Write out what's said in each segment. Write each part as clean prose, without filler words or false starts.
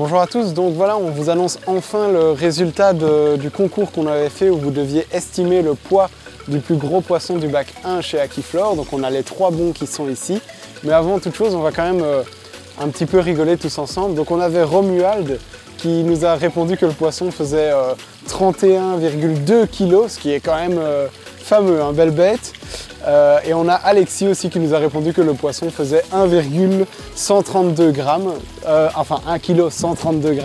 Bonjour à tous, donc voilà, on vous annonce enfin le résultat du concours qu'on avait fait où vous deviez estimer le poids du plus gros poisson du bac 1 chez Aquiflore. Donc on a les 3 bons qui sont ici. Mais avant toute chose, on va quand même un petit peu rigoler tous ensemble. Donc on avait Romuald qui nous a répondu que le poisson faisait 31,2 kg, ce qui est quand même fameux, hein, belle bête. Et on a Alexis aussi qui nous a répondu que le poisson faisait 1,132 g, enfin 1 kg 132 g,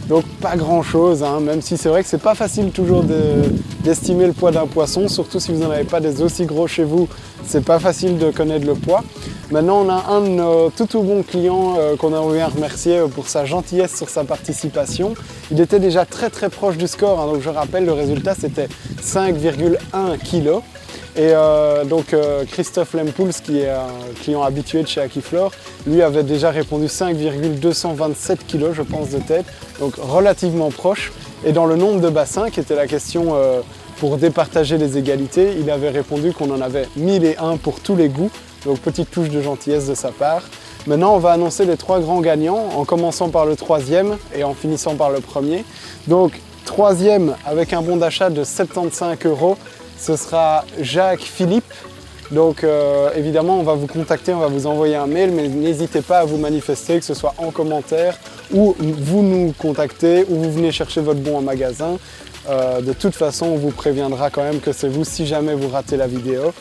donc pas grand chose, hein, même si c'est vrai que c'est pas facile toujours d'estimer le poids d'un poisson, surtout si vous n'en avez pas des aussi gros chez vous, c'est pas facile de connaître le poids. Maintenant on a un de nos tout bons clients qu'on a envie à remercier pour sa gentillesse sur sa participation. Il était déjà très proche du score, hein, donc je rappelle le résultat c'était 5,1 kg. Et donc Christophe Lempouls, qui est un client habitué de chez Aquiflore, lui avait déjà répondu 5,227 kg, je pense, de tête, donc relativement proche. Et dans le nombre de bassins, qui était la question pour départager les égalités, il avait répondu qu'on en avait 1001 pour tous les goûts, donc petite touche de gentillesse de sa part. Maintenant, on va annoncer les 3 grands gagnants, en commençant par le 3e et en finissant par le premier. Donc 3e avec un bon d'achat de 75 €. Ce sera Jacques Philippe, donc évidemment on va vous contacter, on va vous envoyer un mail, mais n'hésitez pas à vous manifester, que ce soit en commentaire ou vous nous contactez ou vous venez chercher votre bon en magasin. De toute façon on vous préviendra quand même que c'est vous si jamais vous ratez la vidéo.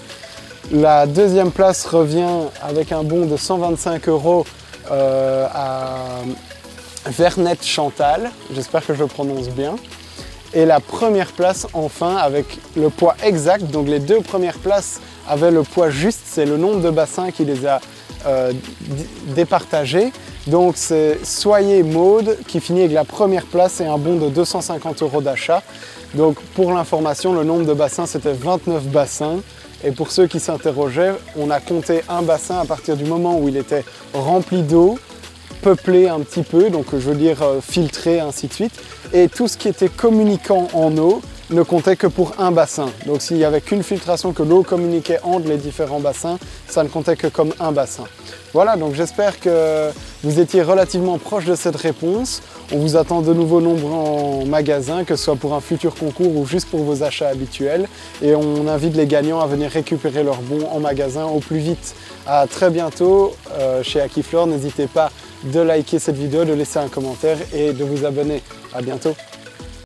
La 2e place revient avec un bon de 125 € à Vernette Chantal, j'espère que je le prononce bien. Et la première place enfin avec le poids exact, donc les 2 premières places avaient le poids juste, c'est le nombre de bassins qui les a départagés. Donc c'est Soyez Maude qui finit avec la première place et un bon de 250 € d'achat. Donc pour l'information, le nombre de bassins c'était 29 bassins. Et pour ceux qui s'interrogeaient, on a compté un bassin à partir du moment où il était rempli d'eau, peuplé un petit peu, donc je veux dire filtré, ainsi de suite. Et tout ce qui était communicant en eau ne comptait que pour un bassin. Donc s'il n'y avait qu'une filtration, que l'eau communiquait entre les différents bassins, ça ne comptait que comme un bassin. Voilà, donc j'espère que vous étiez relativement proche de cette réponse. On vous attend de nouveau nombreux en magasin, que ce soit pour un futur concours ou juste pour vos achats habituels. Et on invite les gagnants à venir récupérer leurs bons en magasin au plus vite. À très bientôt chez Aquiflore. N'hésitez pas de liker cette vidéo, de laisser un commentaire et de vous abonner. À bientôt.